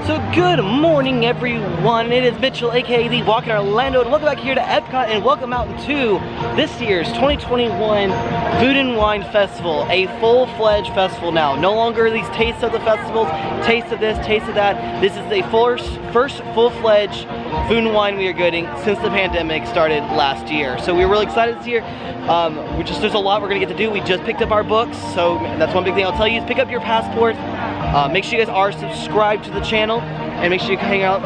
So good morning everyone, it is Mitchell aka The Walk in Orlando, and welcome back here to EPCOT and welcome out to this year's 2021 Food and Wine Festival, a full-fledged festival now. No longer these tastes of the festivals, taste of this, taste of that. This is the first full-fledged food and wine we are getting since the pandemic started last year. So we're really excited this year. There's a lot we're gonna get to do. We just picked up our books, so that's one big thing I'll tell you is pick up your passports. Make sure you guys are subscribed to the channel and make sure you hang out,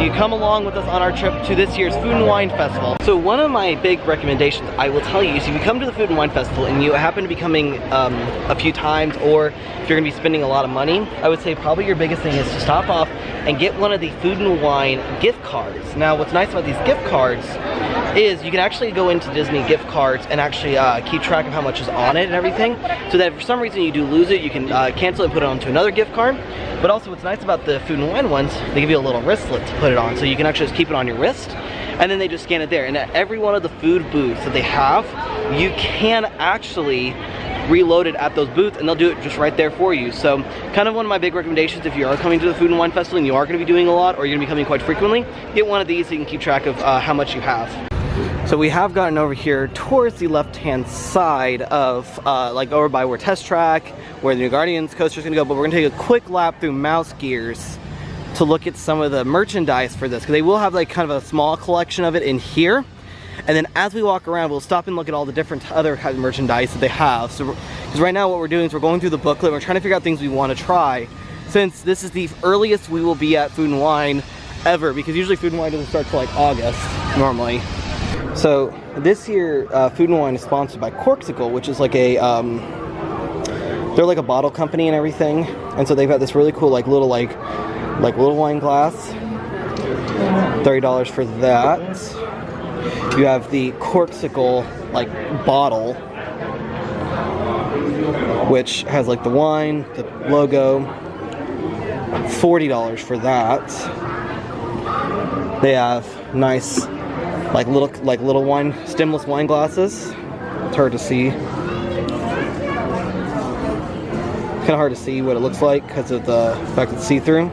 you come along with us on our trip to this year's Food and Wine Festival. So one of my big recommendations I will tell you is if you come to the Food and Wine Festival and you happen to be coming a few times, or if you're gonna be spending a lot of money, I would say probably your biggest thing is to stop off and get one of the Food and Wine gift cards. Now what's nice about these gift cards is you can actually go into Disney gift cards and actually keep track of how much is on it and everything, so that if for some reason you do lose it, you can cancel it and put it onto another gift card. But also what's nice about the Food and Wine ones, they give you a little wristlet to put it on, so you can actually just keep it on your wrist, and then they just scan it there. And at every one of the food booths that they have, you can actually reload it at those booths and they'll do it just right there for you. So kind of one of my big recommendations if you are coming to the Food and Wine Festival and you are going to be doing a lot, or you're going to be coming quite frequently, get one of these so you can keep track of how much you have. So we have gotten over here towards the left-hand side of, like over by where Test Track, where the New Guardians coaster is going to go, but we're going to take a quick lap through Mouse Gears to look at some of the merchandise for this, because they will have like kind of a small collection of it in here. And then as we walk around, we'll stop and look at all the different other kinds of merchandise that they have. So, because right now what we're doing is we're going through the booklet, we're trying to figure out things we want to try, since this is the earliest we will be at Food and Wine ever, because usually Food and Wine doesn't start till like August, normally. So this year, Food and Wine is sponsored by Corksicle, which is like a, they're like a bottle company and everything. And so they've got this really cool like little wine glass, $30 for that. You have the Corksicle like bottle, which has like the wine, the logo, $40 for that. They have nice like little wine, stemless wine glasses. It's hard to see. Kind of hard to see what it looks like because of the fact it's see-through.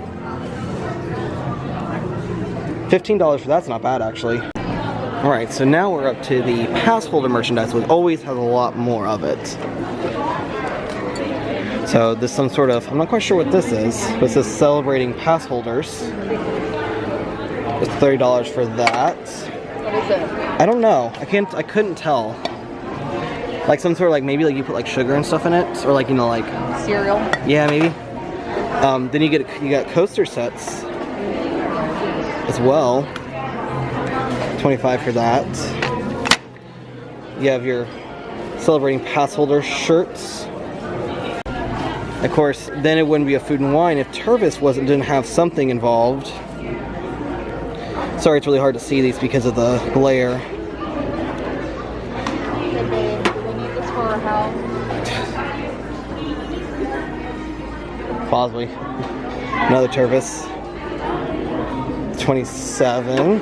$15 for that's not bad actually. Alright, so now we're up to the pass holder merchandise, which always has a lot more of it. So this is some sort of, I'm not quite sure what this is, but it says celebrating pass holders. It's $30 for that. What is it? I don't know. I couldn't tell. Like some sort of like, maybe like you put like sugar and stuff in it, or like, you know, like cereal. Yeah, maybe. Then you got coaster sets as well. $25 for that. You have your celebrating pass holder shirts. Of course, then it wouldn't be a Food and Wine if Tervis didn't have something involved. Sorry, it's really hard to see these because of the glare. Hey babe, do we need this for our house? Possibly. Another Tervis. 27.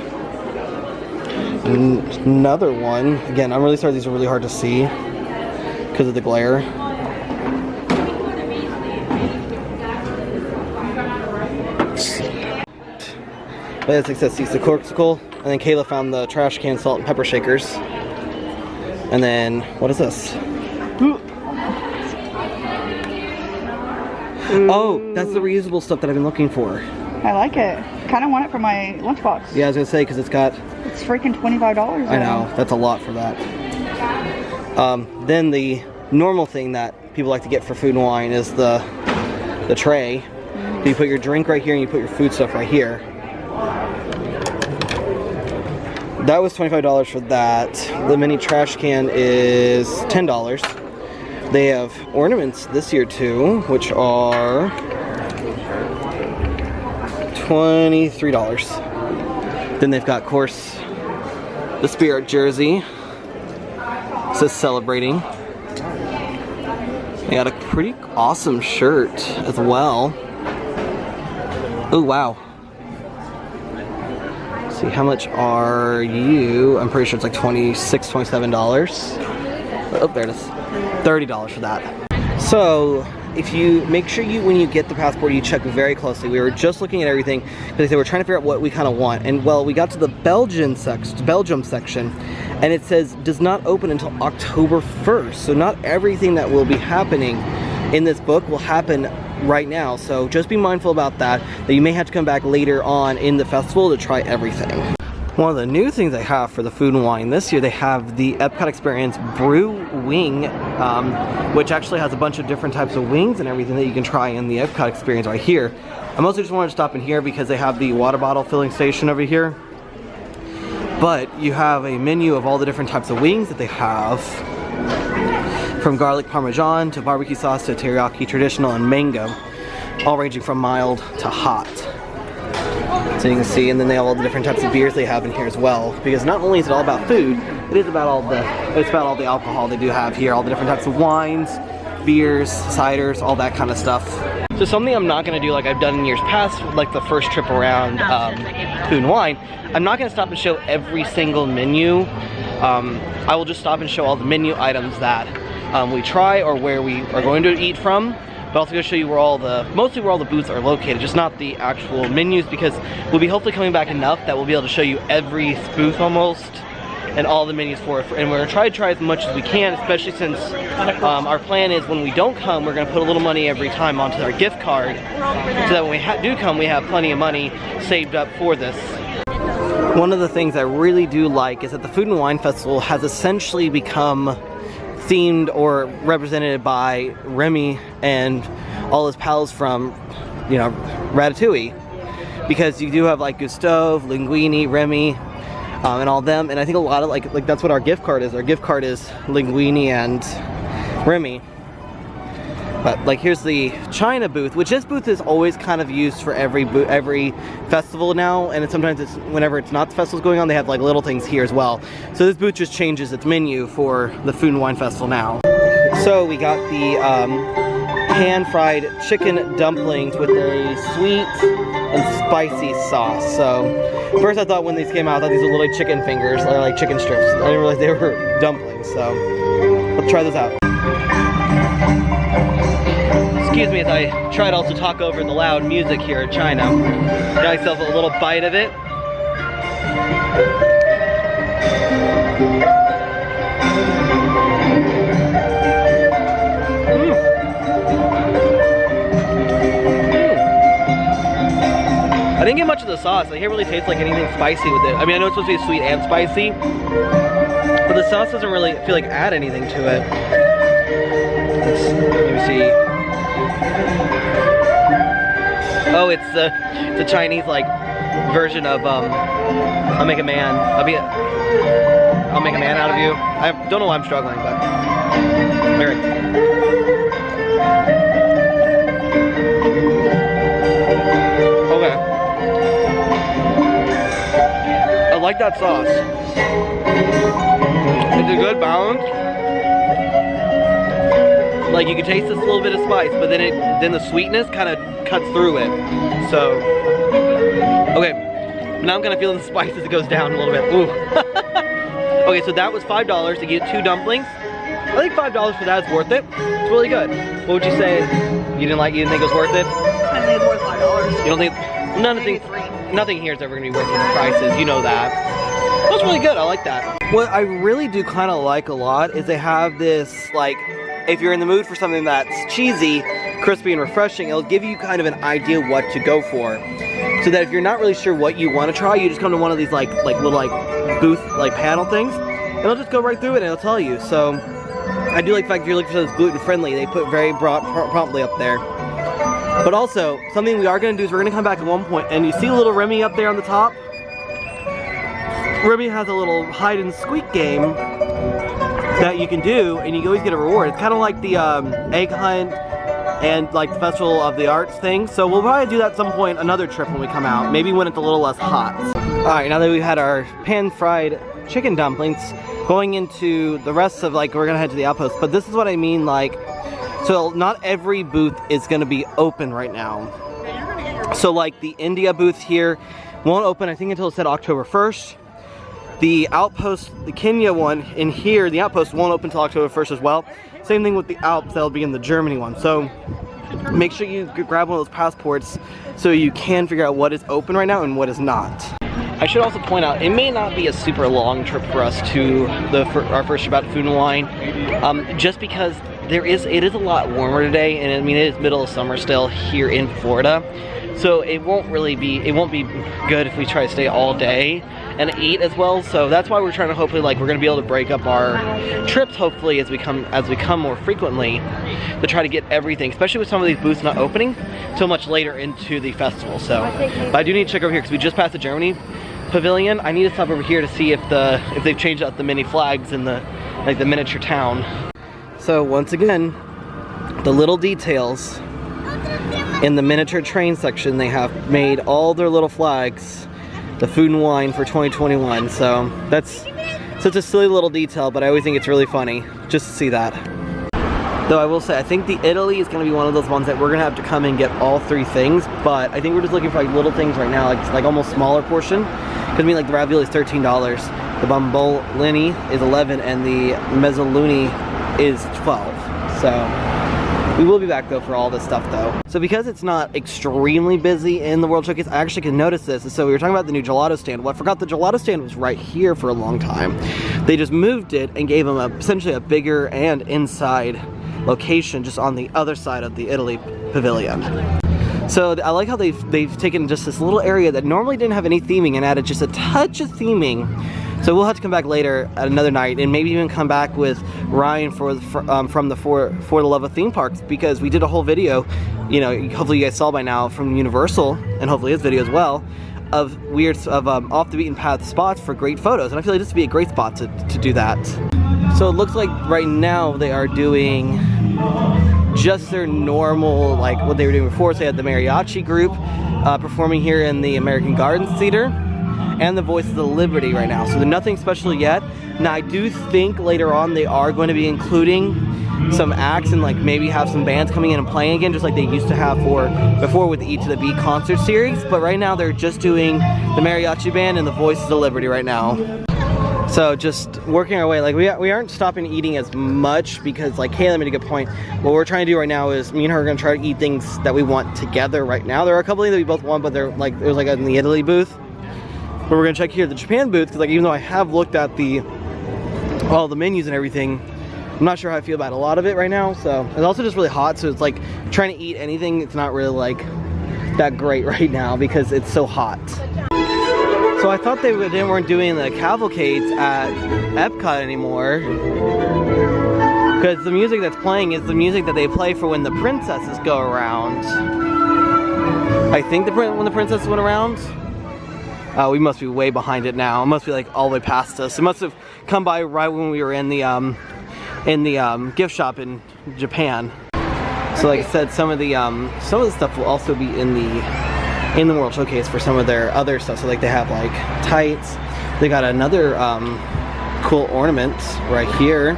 Another one. Again, I'm really sorry these are really hard to see because of the glare. But as it says, the Corksicle, and then Kayla found the trash can salt and pepper shakers. And then, what is this? Oh, that's the reusable stuff that I've been looking for. I like it. Kind of want it for my lunchbox. Yeah, I was gonna say, because it's freaking $25. I know, that's a lot for that. Then the normal thing that people like to get for Food and Wine is the tray. So you put your drink right here and you put your food stuff right here. That was $25 for that. The mini trash can is $10. They have ornaments this year too, which are $23. Then they've got, of course, the Spirit jersey. It says celebrating. They got a pretty awesome shirt as well. Oh wow. Let's see, how much are you? I'm pretty sure it's like $26, $27. Oh, there it is. $30 for that. So if you make sure when you get the passport, you check very closely. We were just looking at everything because they said we're trying to figure out what we kind of want. And well, we got to the Belgium section, and it says does not open until October 1st. So not everything that will be happening in this book will happen right now. So just be mindful about that you may have to come back later on in the festival to try everything. One of the new things they have for the food and wine this year, they have the EPCOT Experience Brew Wing, which actually has a bunch of different types of wings and everything that you can try in the EPCOT Experience right here. I mostly just wanted to stop in here because they have the water bottle filling station over here. But you have a menu of all the different types of wings that they have, from garlic parmesan to barbecue sauce to teriyaki, traditional, and mango, all ranging from mild to hot. So you can see, and then they have all the different types of beers they have in here as well. Because not only is it all about food, it's about all the alcohol they do have here, all the different types of wines, beers, ciders, all that kind of stuff. So something I'm not going to do like I've done in years past, like the first trip around food and wine, I'm not going to stop and show every single menu. I will just stop and show all the menu items that we try or where we are going to eat from. But also going to show you mostly where all the booths are located, just not the actual menus, because we'll be hopefully coming back enough that we'll be able to show you every booth almost and all the menus for it. And we're going to try as much as we can, especially since our plan is when we don't come, we're going to put a little money every time onto our gift card, so that when we do come, we have plenty of money saved up for this. One of the things I really do like is that the Food and Wine Festival has essentially become themed or represented by Remy and all his pals from, Ratatouille, because you do have like Gustave, Linguini, Remy, and all them, and I think a lot of like that's what our gift card is. Our gift card is Linguini and Remy. But like here's the China booth, which this booth is always kind of used for every festival now, and sometimes it's whenever it's not the festival's going on, they have like little things here as well. So this booth just changes its menu for the Food and Wine Festival now. So we got the pan-fried chicken dumplings with a sweet and spicy sauce. So first I thought when these came out, I thought these were little chicken fingers, or like chicken strips. I didn't realize they were dumplings. So let's try this out. Excuse me as I try to also talk over the loud music here in China. Got myself a little bite of it. I didn't get much of the sauce. Like, it really tastes like anything spicy with it. I mean, I know it's supposed to be sweet and spicy, but the sauce doesn't really feel like add anything to it. Let me see. Oh, it's the Chinese like version of I'll make a man. I'll make a man out of you. I don't know why I'm struggling, but alright. Okay. I like that sauce. It's a good balance. Like you can taste this little bit of spice, but then the sweetness kind of cuts through it. So, okay, now I'm kind of feeling the spice as it goes down a little bit. Ooh. Okay, so that was $5 to get 2 dumplings. I think $5 for that is worth it. It's really good. What would you say? You didn't think it was worth it? I think it's worth $5. You don't think? Nothing here is ever going to be worth the prices. You know that. That's really good. I like that. What I really do kind of like a lot is they have this like, if you're in the mood for something that's cheesy, crispy, and refreshing, it'll give you kind of an idea what to go for. So that if you're not really sure what you want to try, you just come to one of these like little booth panel things, and it'll just go right through it and it'll tell you. So I do like the fact if you're looking for those gluten friendly, they put very promptly up there. But also, something we are going to do is we're going to come back at one point, and you see a little Remy up there on the top? Remy has a little hide and squeak game that you can do, and you always get a reward. It's kind of like the egg hunt and like the Festival of the Arts thing. So we'll probably do that at some point, another trip when we come out, maybe when it's a little less hot. Alright, now that we've had our pan-fried chicken dumplings, going into the rest of we're gonna head to the outpost. But this is what I mean, so not every booth is gonna be open right now. So like the India booth here won't open, I think, until it said October 1st. The outpost, the Kenya one in here, the outpost won't open until October 1st as well. Same thing with the Alps, that'll be in the Germany one. So make sure you grab one of those passports so you can figure out what is open right now and what is not. I should also point out, it may not be a super long trip for us to our first trip out to Food and Wine, just because it is a lot warmer today, and I mean it is middle of summer still here in Florida, so it won't be good if we try to stay all day and eat as well. So that's why we're trying to hopefully we're gonna be able to break up our trips hopefully as we come more frequently to try to get everything, especially with some of these booths not opening till much later into the festival. So, but I do need to check over here because we just passed the Germany Pavilion. I need to stop over here to see if they've changed out the mini flags in the the miniature town. So once again, the little details in the miniature train section, they have made all their little flags the Food and Wine for 2021. So that's such a silly little detail, but I always think it's really funny just to see that. Though I will say, I think the Italy is going to be one of those ones that we're going to have to come and get all 3 things, but I think we're just looking for little things right now, like almost smaller portion. Because I mean, the ravioli is $13, the bombolini is $11, and the mezzaluni is $12. So we will be back though for all this stuff though. So because it's not extremely busy in the World Showcase, I actually can notice this. So we were talking about the new gelato stand. Well, I forgot the gelato stand was right here for a long time. They just moved it and gave them essentially a bigger and inside location just on the other side of the Italy Pavilion. So I like how they've taken just this little area that normally didn't have any theming and added just a touch of theming. So we'll have to come back later at another night and maybe even come back with Ryan from the For the Love of Theme Parks, because we did a whole video, you know, hopefully you guys saw by now, from Universal, and hopefully his video as well, of off the beaten path spots for great photos. And I feel like this would be a great spot to do that. So it looks like right now they are doing just their normal, like what they were doing before. So they had the mariachi group performing here in the American Gardens Theater, and the Voice of the Liberty right now. So there's nothing special yet. Now I do think later on they are going to be including some acts and maybe have some bands coming in and playing again, just like they used to have before with the E to the B concert series. But right now they're just doing the Mariachi Band and the Voice of the Liberty right now. So just working our way, we aren't stopping eating as much because Kayla made a good point. What we're trying to do right now is me and her are gonna try to eat things that we want together right now. There are a couple things that we both want, but they're it was in the Italy booth. But we're gonna check here the Japan booth, because even though I have looked at all the menus and everything, I'm not sure how I feel about a lot of it right now. So it's also just really hot, so it's trying to eat anything, it's not really that great right now because it's so hot. So I thought they weren't doing the cavalcades at EPCOT anymore, because the music that's playing is the music that they play for when the princesses go around. I think when the princesses went around. We must be way behind it now. It must be all the way past us. It must have come by right when we were in the gift shop in Japan. So like I said, some of the stuff will also be in the World Showcase for some of their other stuff. So they have tights. They got another cool ornament right here.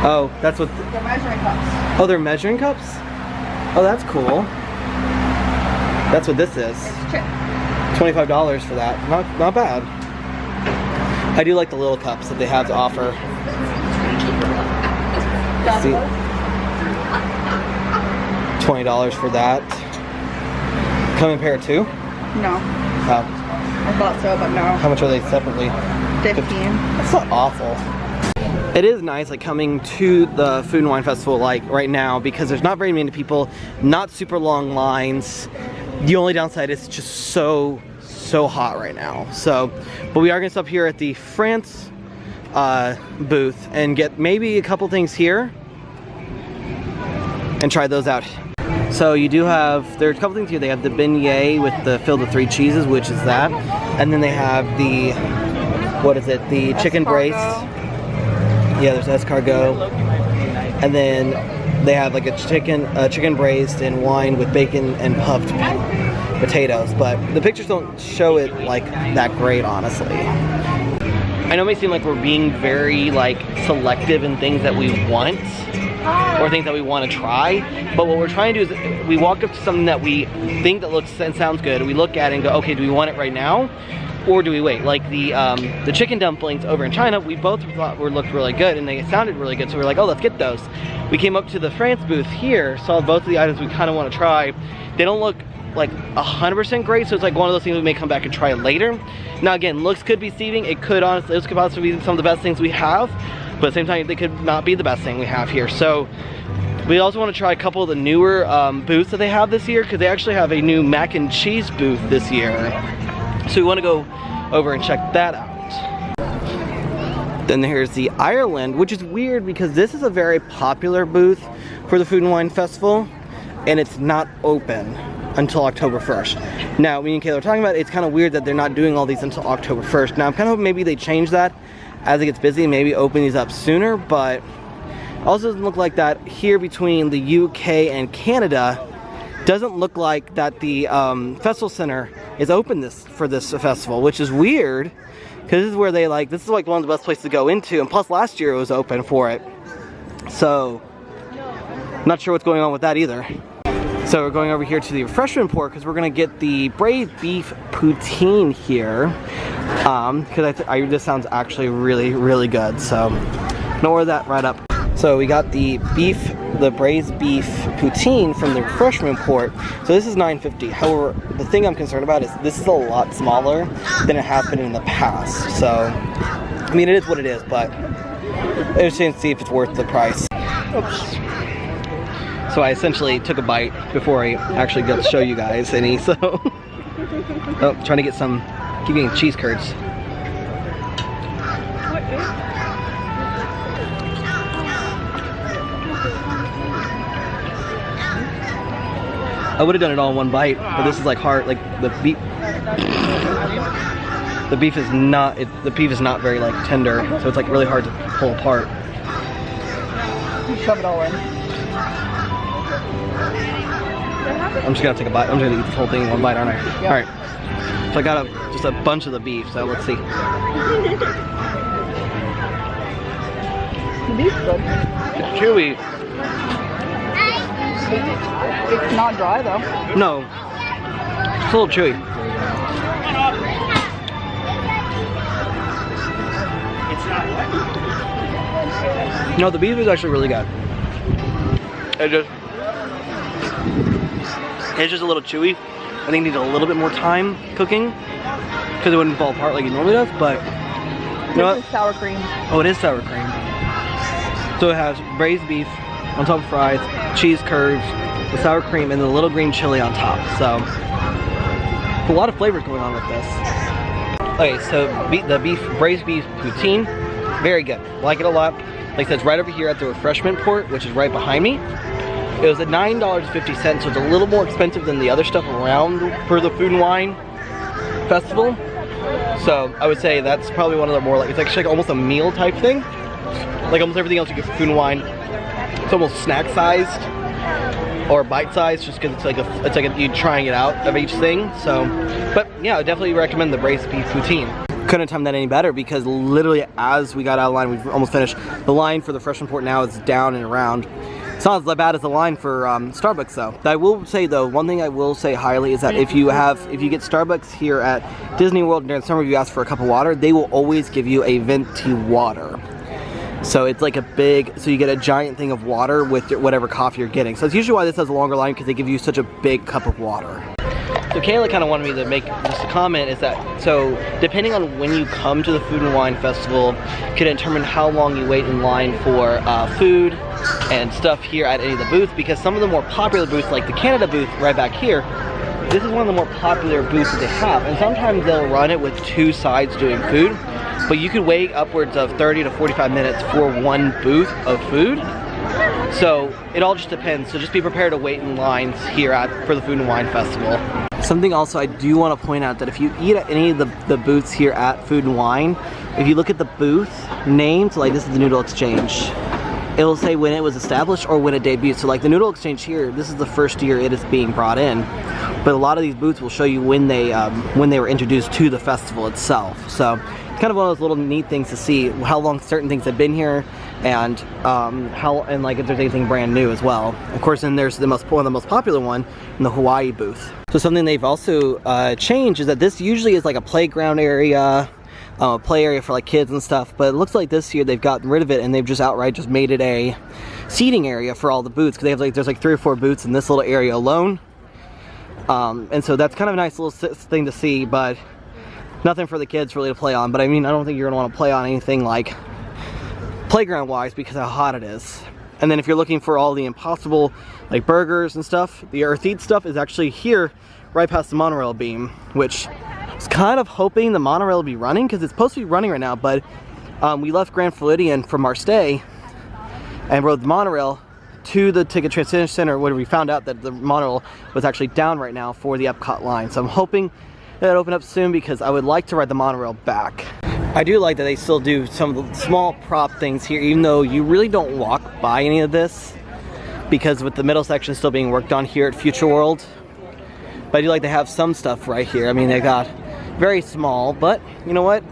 Oh, that's what. They're measuring cups. Oh, they're measuring cups? Oh, that's cool. That's what this is. It's true. $25 for that. Not bad. I do like the little cups that they have to offer. See, $20 for that. Come in pair of 2? No. Oh. I thought so, but no. How much are they separately? 15. That's not awful. It is nice coming to the Food and Wine Festival right now, because there's not very many people, not super long lines. The only downside is it's just so hot right now. So, but we are gonna stop here at the France booth and get maybe a couple things here and try those out. So you do have, there's a couple things here. They have the beignet with the filled with 3 cheeses, which is that. And then they have the, what is it? The chicken braised. Yeah, there's escargot. And then they have a chicken braised in wine with bacon and puffed potatoes. But the pictures don't show it that great, honestly. I know it may seem like we're being very selective in things that we want or things that we want to try, but what we're trying to do is we walk up to something that we think that looks and sounds good, and we look at it and go, okay, do we want it right now? or do we wait? Like the chicken dumplings over in China, we both thought looked really good and they sounded really good, so we were like, oh, let's get those. We came up to the France booth here, saw both of the items we kind of want to try. They don't look like 100% great, so it's like one of those things we may come back and try later. Now again, looks could be deceiving. It could honestly, this could possibly be some of the best things we have, but at the same time, they could not be the best thing we have here. So we also want to try a couple of the newer booths that they have this year, because they actually have a new mac and cheese booth this year. So we want to go over and check that out. Then here's the Ireland, which is weird because this is a very popular booth for the Food and Wine Festival, and it's not open until October 1st. Now, me and Kayla are talking about it, it's kind of weird that they're not doing all these until October 1st. Now, I'm kind of hoping maybe they change that as it gets busy, maybe open these up sooner, but also doesn't look like that here between the UK and Canada. Doesn't look like that the festival center is open for this festival, which is weird, because this is where they this is like one of the best places to go into, and plus last year it was open for it. So, not sure what's going on with that either. So we're going over here to the refreshment port because we're gonna get the braised beef poutine here, because this sounds actually really good. So I'm gonna order that right up. So we got the braised beef poutine from the refreshment port. So this is $9.50. However, the thing I'm concerned about is this is a lot smaller than it has been in the past. So I mean, it is what it is, but I just need to see if it's worth the price. Oops. So I essentially took a bite before I actually got to show you guys any, so. Oh, trying to get some, keep getting cheese curds. I would have done it all in one bite, but this is like hard, like the beef is not, the beef is not very like tender, so it's like really hard to pull apart. You shove it all in. I'm just gonna take a bite. I'm just gonna eat this whole thing in one bite, aren't I? Yep. Alright. So I got just a bunch of the beef, so let's see. The beef's good. It's chewy. It's not dry though. No. It's a little chewy. No, the beef is actually really good. It's just a little chewy. I think it needs a little bit more time cooking because it wouldn't fall apart like it normally does, but you know what? This is sour cream. Oh, it is sour cream. So it has braised beef on top of fries, cheese curds, the sour cream, and the little green chili on top. So a lot of flavors going on with this. Okay, so the braised beef poutine, very good. Like it a lot. Like I said, it's right over here at the refreshment port, which is right behind me. It was at $9.50, so it's a little more expensive than the other stuff around for the Food and Wine Festival. So I would say that's probably one of the more it's actually like almost a meal type thing. Like almost everything else you get for Food and Wine, it's almost snack sized or bite sized, just because it's like you trying it out of each thing. So, but yeah, I definitely recommend the braised beef poutine. Couldn't have done that any better because literally as we got out of line, we've almost finished. The line for the refreshment port now is down and around. It's not as bad as the line for Starbucks though. I will say though, one thing I will say highly is that if you get Starbucks here at Disney World during summer, if you ask for a cup of water, they will always give you a venti water. So it's like so you get a giant thing of water with whatever coffee you're getting. So it's usually why this has a longer line, because they give you such a big cup of water. So Kayla kind of wanted me to make just a comment, is that, so depending on when you come to the Food and Wine Festival, can determine how long you wait in line for food and stuff here at any of the booths, because some of the more popular booths, like the Canada booth right back here, this is one of the more popular booths that they have, and sometimes they'll run it with two sides doing food, but you could wait upwards of 30 to 45 minutes for one booth of food. So it all just depends, so just be prepared to wait in lines here for the Food and Wine Festival. Something also I do want to point out, that if you eat at any of the booths here at Food and Wine, if you look at the booth name, so like this is the Noodle Exchange, it'll say when it was established or when it debuted. So like the Noodle Exchange here, this is the first year it is being brought in, but a lot of these booths will show you when they were introduced to the festival itself. So it's kind of one of those little neat things to see how long certain things have been here, and like if there's anything brand new as well. Of course, then there's one of the most popular one in the Hawaii booth. So something they've also changed is that this usually is like a playground area, play area for like kids and stuff, but it looks like this year they've gotten rid of it and they've just outright just made it a seating area for all the booths, because they have like, there's like 3 or 4 booths in this little area alone. And so that's kind of a nice little thing to see, but nothing for the kids really to play on. But I mean, I don't think you're gonna want to play on anything like playground wise because of how hot it is. And then if you're looking for all the impossible like burgers and stuff, the Earth Eat stuff is actually here right past the monorail beam, which I was kind of hoping the monorail would be running, because it's supposed to be running right now, but we left Grand Floridian from our stay and rode the monorail to the Ticket Transition Center, where we found out that the monorail was actually down right now for the EPCOT line. So I'm hoping that it open up soon, because I would like to ride the monorail back. I do like that they still do some of the small prop things here, even though you really don't walk by any of this, because with the middle section still being worked on here at Future World. But I do like to have some stuff right here. I mean, they got very small, but you know what?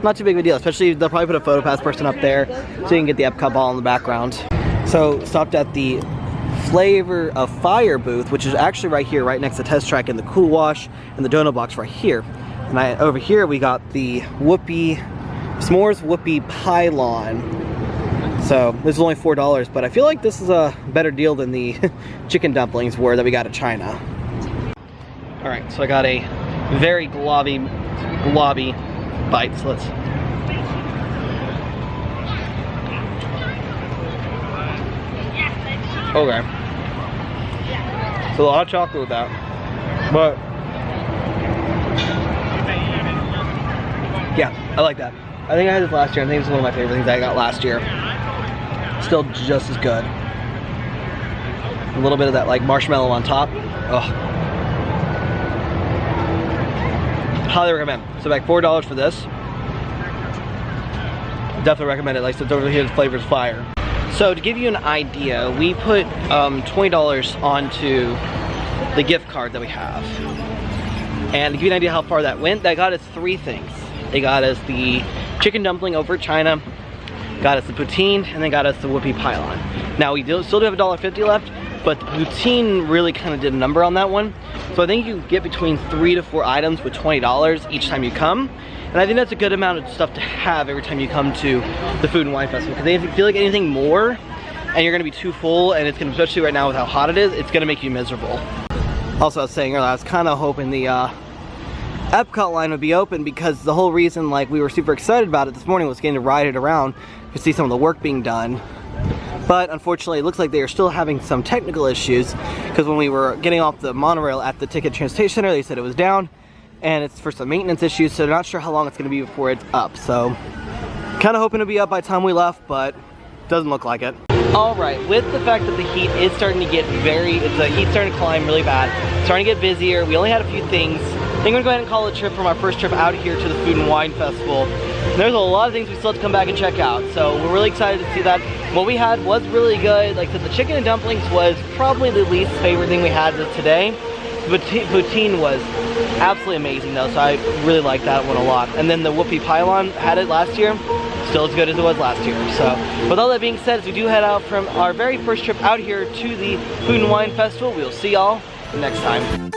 Not too big of a deal, especially they'll probably put a photo pass person up there so you can get the EPCOT ball in the background. So stopped at the Flavor of Fire booth, which is actually right here, right next to Test Track, and the Cool Wash and the donut box right here. And over here we got the S'mores Whoopie Pylon. So this is only $4, but I feel like this is a better deal than the chicken dumplings were that we got at China. All right, so I got a very globby bite. So let's. Okay. So a lot of chocolate with that, but yeah, I like that. I think I had this last year. I think it's one of my favorite things I got last year. Still just as good. A little bit of that like marshmallow on top. Oh. Highly recommend. So like $4 for this. Definitely recommend it. Like I said, over here the flavor's fire. So to give you an idea, we put $20 onto the gift card that we have. And to give you an idea how far that went, that got us 3 things. They got us the chicken dumpling over at China, got us the poutine, and then got us the whoopie pylon. Now we still do have $1.50 left, but the poutine really kind of did a number on that one. So I think you can get between 3 to 4 items with $20 each time you come. And I think that's a good amount of stuff to have every time you come to the Food and Wine Festival. Because if you feel like anything more, and you're gonna be too full, and it's gonna, especially right now with how hot it is, it's gonna make you miserable. Also, I was saying earlier, I was kind of hoping the EPCOT line would be open, because the whole reason like we were super excited about it this morning was getting to ride it around to see some of the work being done. But unfortunately, it looks like they are still having some technical issues, because when we were getting off the monorail at the Ticket Transition Center, they said it was down, and it's for some maintenance issues, so they're not sure how long it's going to be before it's up. So kind of hoping to be up by the time we left, but doesn't look like it. All right, with the fact that the heat is starting to get the heat's starting to climb really bad, it's starting to get busier. We only had a few things. I think we're going to go ahead and call it a trip from our first trip out here to the Food and Wine Festival. And there's a lot of things we still have to come back and check out, so we're really excited to see that. What we had was really good. Like I said, the chicken and dumplings was probably the least favorite thing we had today. But poutine was absolutely amazing though, so I really liked that one a lot. And then the whoopie pylon, had it last year, still as good as it was last year. So with all that being said, as we do head out from our very first trip out here to the Food and Wine Festival, we'll see y'all next time.